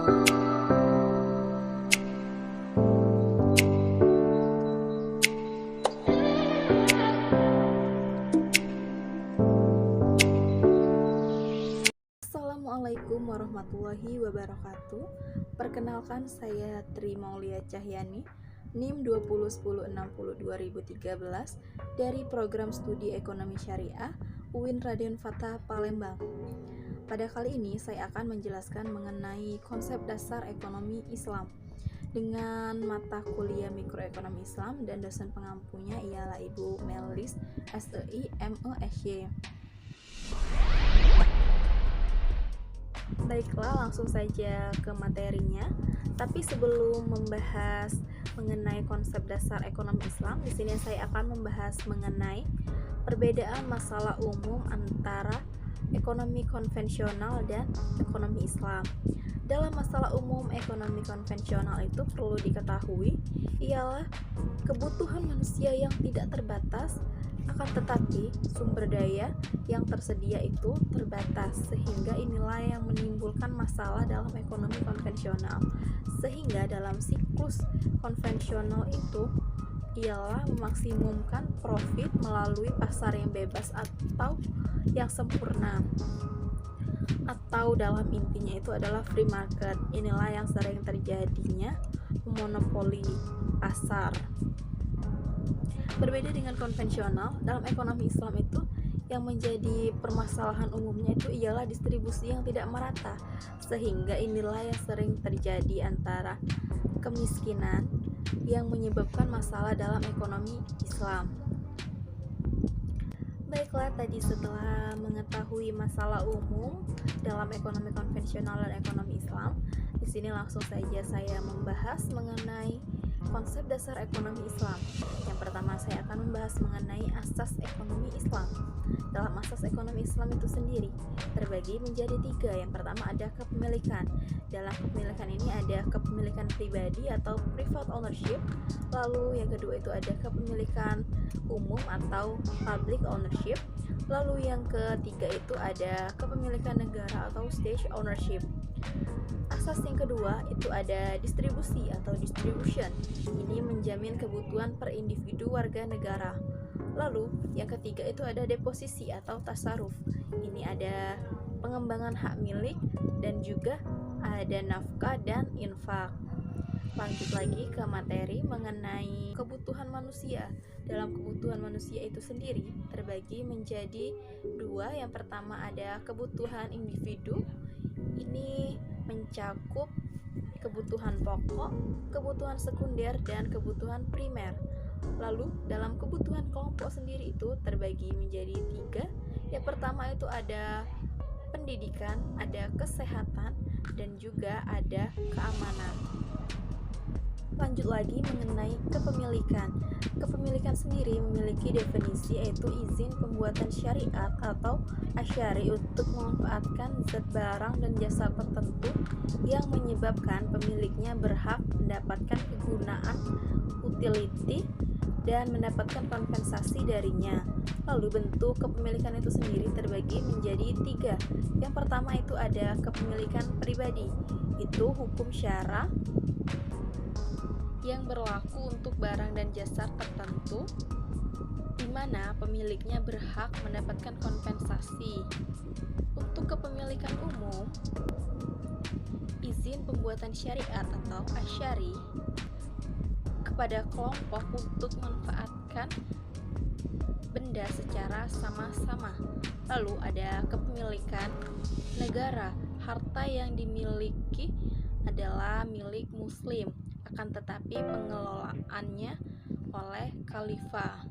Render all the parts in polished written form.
Assalamualaikum warahmatullahi wabarakatuh. Perkenalkan, saya Tri Maulia Cahyani, NIM 201060-2013 dari Program Studi Ekonomi Syariah UIN Raden Fatah Palembang. Pada kali ini saya akan menjelaskan mengenai konsep dasar ekonomi Islam dengan mata kuliah Mikroekonomi Islam, dan dosen pengampunya ialah Ibu Melis SEI MESY. Baiklah, langsung saja ke materinya. Tapi sebelum membahas mengenai konsep dasar ekonomi Islam, di sini saya akan membahas mengenai perbedaan masalah umum antara ekonomi konvensional dan ekonomi Islam. Dalam masalah umum ekonomi konvensional itu perlu diketahui ialah kebutuhan manusia yang tidak terbatas, akan tetapi sumber daya yang tersedia itu terbatas, sehingga inilah yang menimbulkan masalah dalam ekonomi konvensional. Sehingga dalam siklus konvensional itu ialah memaksimumkan profit melalui pasar yang bebas atau yang sempurna, atau dalam intinya itu adalah free market. Inilah yang sering terjadinya monopoli pasar. Berbeda dengan konvensional, dalam ekonomi Islam itu yang menjadi permasalahan umumnya itu ialah distribusi yang tidak merata, sehingga inilah yang sering terjadi antara kemiskinan yang menyebabkan masalah dalam ekonomi Islam. Baiklah, tadi setelah mengetahui masalah umum dalam ekonomi konvensional dan ekonomi Islam, di sini langsung saja saya membahas mengenai konsep dasar ekonomi Islam. Yang pertama, saya akan membahas mengenai asas ekonomi Islam. Dalam asas ekonomi Islam itu sendiri terbagi menjadi 3. Yang pertama ada kepemilikan. Dalam kepemilikan ini ada kepemilikan pribadi atau private ownership. Lalu yang kedua itu ada kepemilikan umum atau public ownership. Lalu yang ketiga itu ada kepemilikan negara atau state ownership. Asas yang kedua itu ada distribusi atau distribution. Ini menjamin kebutuhan per individu warga negara. Lalu yang ketiga itu ada deposisi atau tasaruf. Ini ada pengembangan hak milik dan juga ada nafkah dan infak. Lanjut lagi ke materi mengenai kebutuhan manusia. Dalam kebutuhan manusia itu sendiri terbagi menjadi 2. Yang pertama ada kebutuhan individu. Ini mencakup kebutuhan pokok, kebutuhan sekunder, dan kebutuhan primer. Lalu dalam kebutuhan kelompok sendiri itu terbagi menjadi 3. Yang pertama itu ada pendidikan, ada kesehatan, dan juga ada keamanan. Lanjut lagi mengenai kepemilikan. Kepemilikan sendiri memiliki definisi, yaitu izin pembuatan syariat atau asyari untuk memanfaatkan zat barang dan jasa tertentu yang menyebabkan pemiliknya berhak mendapatkan kegunaan utility dan mendapatkan kompensasi darinya. Lalu bentuk kepemilikan itu sendiri terbagi menjadi 3. Yang pertama itu ada kepemilikan pribadi. Itu hukum syara yang berlaku untuk barang dan jasa tertentu di mana pemiliknya berhak mendapatkan kompensasi. Untuk kepemilikan umum, izin pembuatan syariat atau asyari kepada kelompok untuk memanfaatkan benda secara sama-sama. Lalu ada kepemilikan negara. Harta yang dimiliki adalah milik muslim, akan tetapi pengelolaannya oleh khalifah.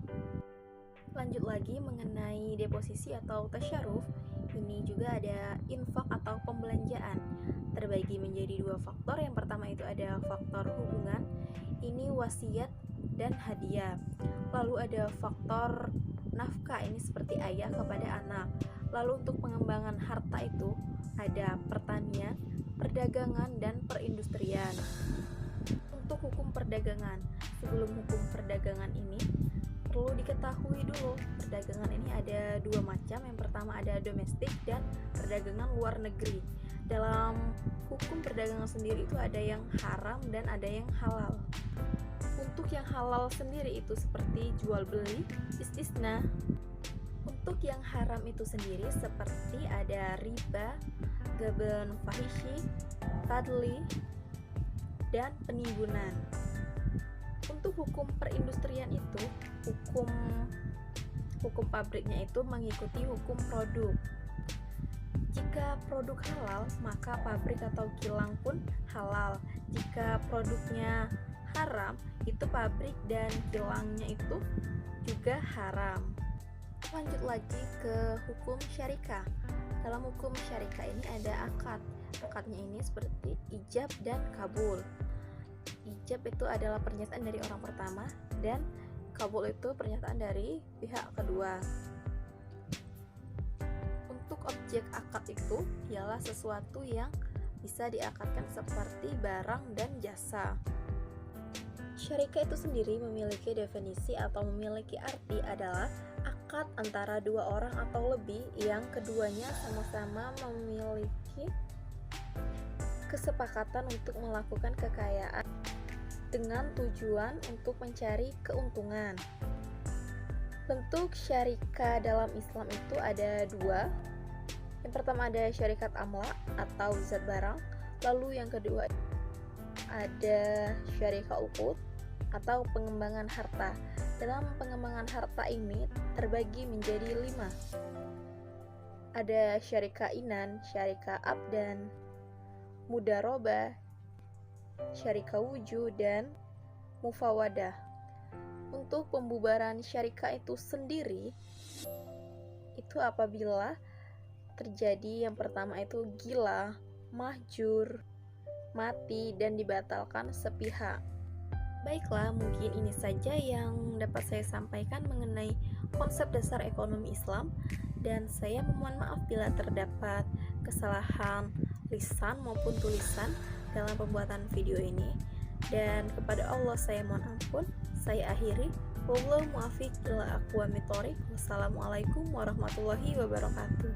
Lanjut lagi mengenai deposisi atau tasyaruf. Ini juga ada infak atau pembelanjaan. Terbagi menjadi 2 faktor. Yang pertama itu ada faktor hubungan. Ini wasiat dan hadiah. Lalu ada faktor nafkah. Ini seperti ayah kepada anak. Lalu untuk pengembangan harta itu ada pertanian, perdagangan, dan perindustrian. Untuk hukum perdagangan, sebelum hukum perdagangan ini perlu diketahui dulu, perdagangan ini ada 2 macam. Yang pertama ada domestik dan perdagangan luar negeri. Dalam hukum perdagangan perdagangan sendiri itu ada yang haram dan ada yang halal. Untuk yang halal sendiri itu seperti jual beli, istisna. Untuk yang haram itu sendiri seperti ada riba, gaban fahishi, tadli, dan penimbunan. Untuk hukum perindustrian itu, hukum pabriknya itu mengikuti hukum produk. Jika produk halal, maka pabrik atau kilang pun halal. Jika produknya haram, itu pabrik dan kilangnya itu juga haram. Lanjut lagi ke hukum syarikah. Dalam hukum syarikah ini ada akad. Akadnya ini seperti ijab dan kabul. Ijab itu adalah pernyataan dari orang pertama dan kabul itu pernyataan dari pihak kedua. Untuk objek akad itu ialah sesuatu yang bisa diakadkan seperti barang dan jasa. Syarikah itu sendiri memiliki definisi atau memiliki arti adalah akad antara dua orang atau lebih yang keduanya sama-sama memiliki kesepakatan untuk melakukan kekayaan dengan tujuan untuk mencari keuntungan. Bentuk syarikah dalam Islam itu ada dua. Yang pertama ada syarikat amla atau zat barang, lalu yang kedua ada syarikat uqud atau pengembangan harta. Dalam pengembangan harta ini terbagi menjadi 5. Ada syarikat inan, syarikat abdan, mudarobah, syarikat wujud, dan mufawadah. Untuk pembubaran syarikat itu sendiri, itu apabila terjadi yang pertama itu gila, mahjur, mati, dan dibatalkan sepihak. Baiklah, mungkin ini saja yang dapat saya sampaikan mengenai konsep dasar ekonomi Islam, dan saya memohon maaf bila terdapat kesalahan lisan maupun tulisan dalam pembuatan video ini, dan kepada Allah saya mohon ampun. Saya akhiri. Wallahu muwaffiq ila aqwamit thoriq. Wassalamualaikum warahmatullahi wabarakatuh.